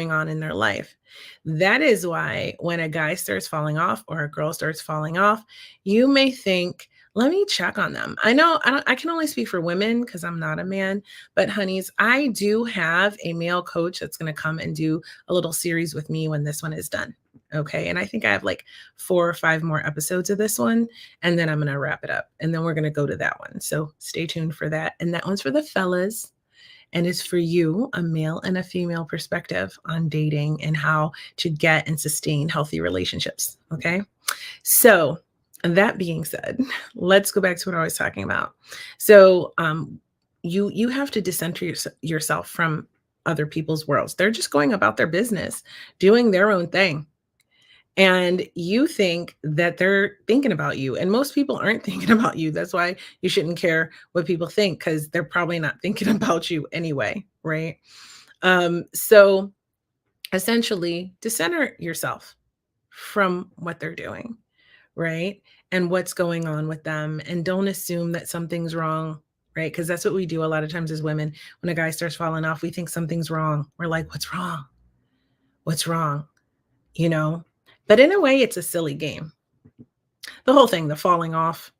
going on in their life. That is why when a guy starts falling off or a girl starts falling off, you may think, let me check on them. I know I can only speak for women because I'm not a man, but honeys, I do have a male coach that's going to come and do a little series with me when this one is done. Okay. And I think I have like 4 or 5 more episodes of this one, and then I'm going to wrap it up. And then we're going to go to that one. So stay tuned for that. And that one's for the fellas and is for you, a male and a female perspective on dating and how to get and sustain healthy relationships. Okay. So, that being said, let's go back to what I was talking about. So, you have to decenter yourself from other people's worlds. They're just going about their business, doing their own thing. And you think that they're thinking about you. And most people aren't thinking about you. That's why you shouldn't care what people think, because they're probably not thinking about you anyway. Right. So essentially, decenter yourself from what they're doing. Right. And what's going on with them. And don't assume that something's wrong. Right. Because that's what we do a lot of times as women. When a guy starts falling off, we think something's wrong. We're like, what's wrong? What's wrong? You know, but in a way, it's a silly game. The whole thing, the falling off,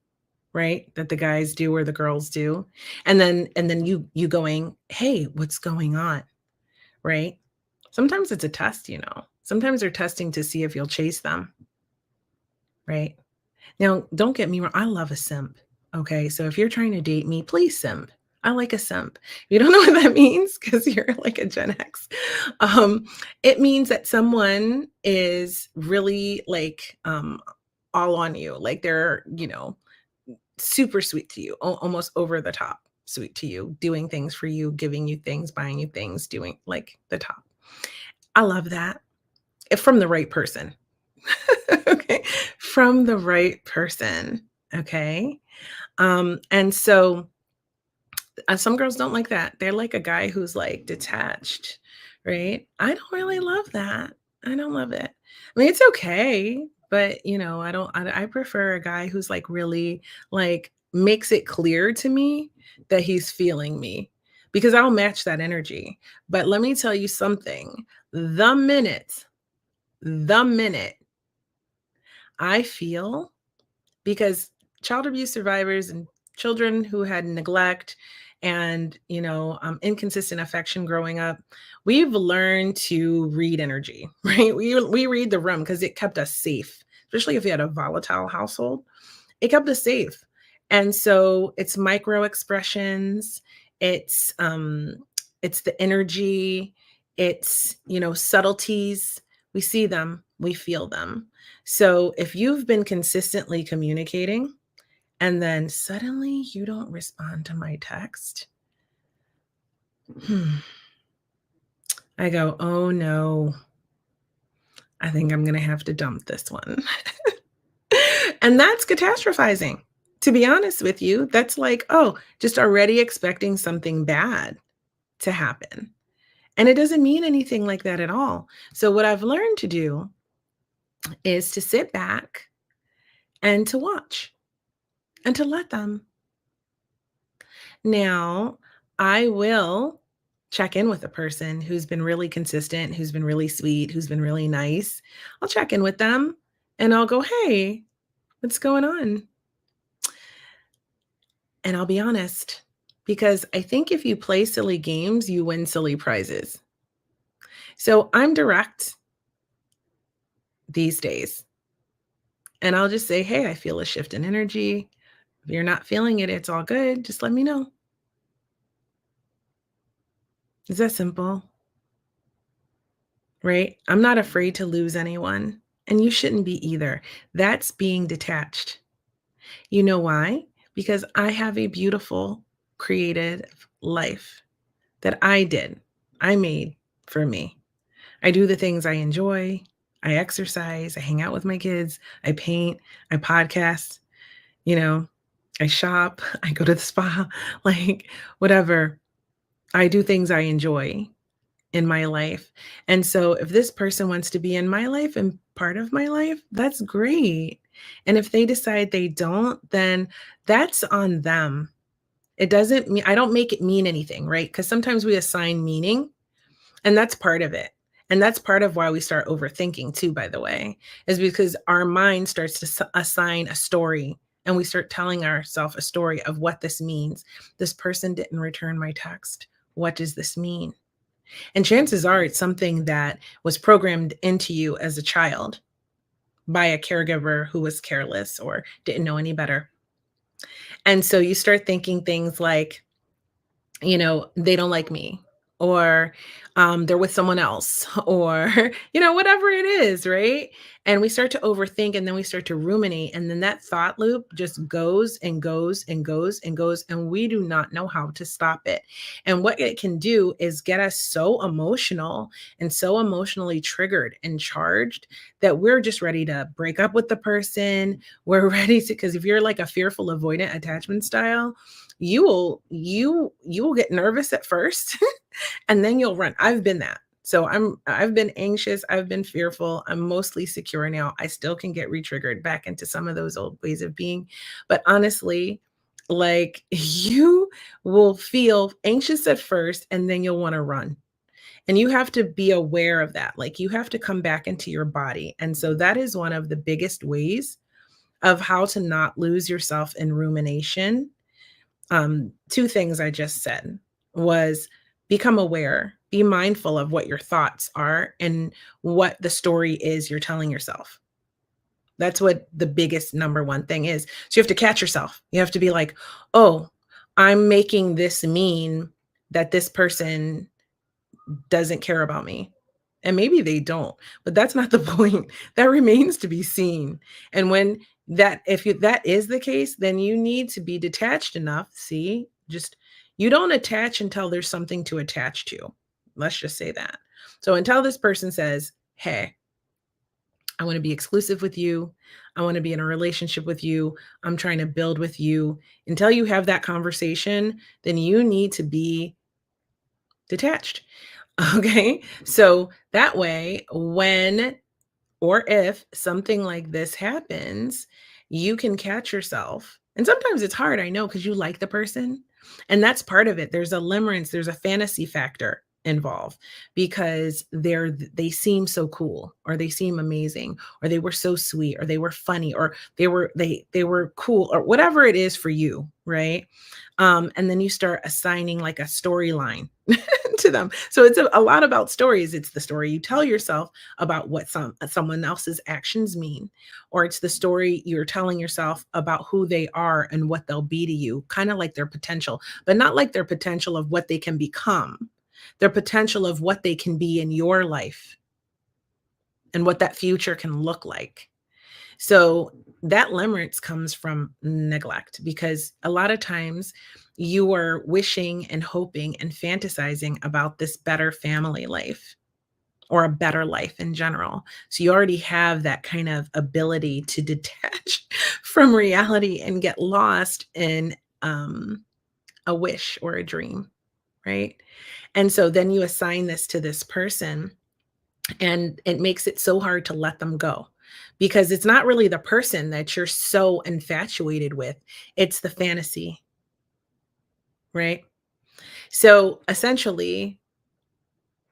right? That the guys do or the girls do. And then you going, hey, what's going on? Right? Sometimes it's a test, you know. Sometimes they're testing to see if you'll chase them. Right? Now, don't get me wrong, I love a simp. Okay. So if you're trying to date me, please simp. I like a simp. If you don't know what that means, because you're like a Gen X, it means that someone is really like all on you. Like they're, super sweet to you, almost over the top sweet to you, doing things for you, giving you things, buying you things, doing like the top. I love that. If from the right person. Okay. From the right person. Okay. And so some girls don't like that. They're like a guy who's like detached, right? I don't really love that. I don't love it. I mean, it's okay, but I don't. I prefer a guy who's like really like makes it clear to me that he's feeling me, because I'll match that energy. But let me tell you something. The minute, the minute I feel, because child abuse survivors and children who had neglect and inconsistent affection growing up, we've learned to read energy, right? We read the room because it kept us safe, especially if you had a volatile household. It kept us safe. And so it's micro expressions, it's the energy, it's subtleties. We see them, we feel them. So if you've been consistently communicating and then suddenly you don't respond to my text, I go, oh no, I think I'm going to have to dump this one. And that's catastrophizing. To be honest with you, that's like, oh, just already expecting something bad to happen. And it doesn't mean anything like that at all. So what I've learned to do is to sit back and to watch and to let them. Now, I will check in with a person who's been really consistent, who's been really sweet, who's been really nice. I'll check in with them and I'll go, hey, what's going on? And I'll be honest, because I think if you play silly games, you win silly prizes. So I'm direct these days. And I'll just say, hey, I feel a shift in energy. If you're not feeling it, it's all good. Just let me know. Is that simple? Right? I'm not afraid to lose anyone, and you shouldn't be either. That's being detached. You know why? Because I have a beautiful, creative life that I made for me. I do the things I enjoy. I exercise. I hang out with my kids. I paint. I podcast. I shop. I go to the spa. Like, whatever. I do things I enjoy in my life. And so if this person wants to be in my life and part of my life, that's great. And if they decide they don't, then that's on them. It doesn't mean, I don't make it mean anything, right? Because sometimes we assign meaning, and that's part of it. And that's part of why we start overthinking too, by the way, is because our mind starts to assign a story, and we start telling ourselves a story of what this means. This person didn't return my text. What does this mean? And chances are it's something that was programmed into you as a child by a caregiver who was careless or didn't know any better. And so you start thinking things like, they don't like me, or they're with someone else, or, whatever it is, right? And we start to overthink, and then we start to ruminate. And then that thought loop just goes and goes and goes and goes. And we do not know how to stop it. And what it can do is get us so emotional and so emotionally triggered and charged that we're just ready to break up with the person. We're ready to, because if you're like a fearful avoidant attachment style, you will get nervous at first and then you'll run. I've been that. So I've been anxious, I've been fearful. I'm mostly secure now. I still can get re-triggered back into some of those old ways of being. But honestly, like you will feel anxious at first and then you'll want to run. And you have to be aware of that. Like you have to come back into your body. And so that is one of the biggest ways of how to not lose yourself in rumination. Two things I just said was become aware, be mindful of what your thoughts are and what the story is you're telling yourself. That's what the biggest number one thing is. So you have to catch yourself. You have to be like, oh, I'm making this mean that this person doesn't care about me. And maybe they don't, but that's not the point. That remains to be seen. And when that is the case, then you need to be detached enough. See, just you don't attach until there's something to attach to. Let's just say that. So until this person says, hey, I want to be exclusive with you. I want to be in a relationship with you. I'm trying to build with you. Until you have that conversation, then you need to be detached. Okay. So that way, when or if something like this happens, you can catch yourself. And sometimes it's hard, I know, because you like the person. And that's part of it. There's a limerence, there's a fantasy factor involved because they seem so cool, or they seem amazing, or they were so sweet, or they were funny, or they were cool, or whatever it is for you, right? And then you start assigning like a storyline to them. So it's a lot about stories. It's the story you tell yourself about what someone else's actions mean, or it's the story you're telling yourself about who they are and what they'll be to you, kind of like their potential, but not like their potential of what they can become, their potential of what they can be in your life and what that future can look like. So that limerence comes from neglect, because a lot of times you are wishing and hoping and fantasizing about this better family life or a better life in general. So you already have that kind of ability to detach from reality and get lost in a wish or a dream, right? And so then you assign this to this person, and it makes it so hard to let them go, because it's not really the person that you're so infatuated with, it's the fantasy, right? So essentially,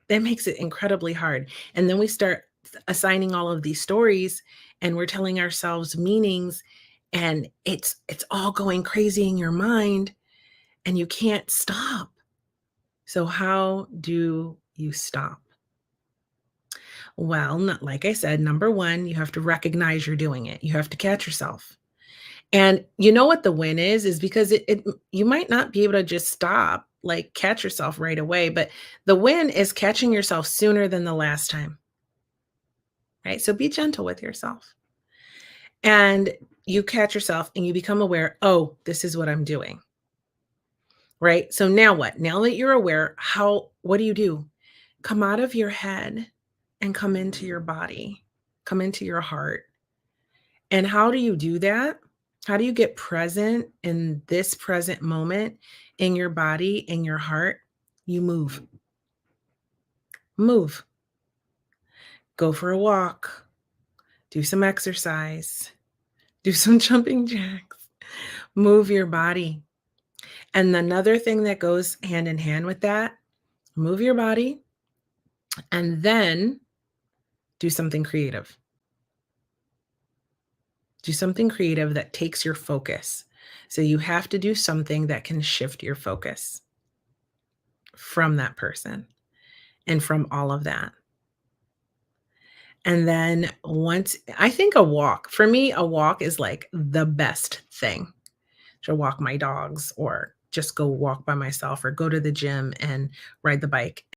that makes it incredibly hard. And then we start assigning all of these stories, and we're telling ourselves meanings, and it's all going crazy in your mind, and you can't stop. So how do you stop? Well, like I said, number one, you have to recognize you're doing it. You have to catch yourself. And you know what the win is because you might not be able to just stop, like catch yourself right away, but the win is catching yourself sooner than the last time, right? So be gentle with yourself. And you catch yourself and you become aware, oh, this is what I'm doing, right? So now what? Now that you're aware, what do? Come out of your head and come into your body, come into your heart. And how do you do that? How do you get present in this present moment in your body, in your heart? You move. Move. Go for a walk. Do some exercise. Do some jumping jacks. Move your body. And another thing that goes hand in hand with that, move your body, and then do something creative. Do something creative that takes your focus. So you have to do something that can shift your focus from that person and from all of that. And then once I think a walk, for me, a walk is like the best thing to walk my dogs or just go walk by myself or go to the gym and ride the bike.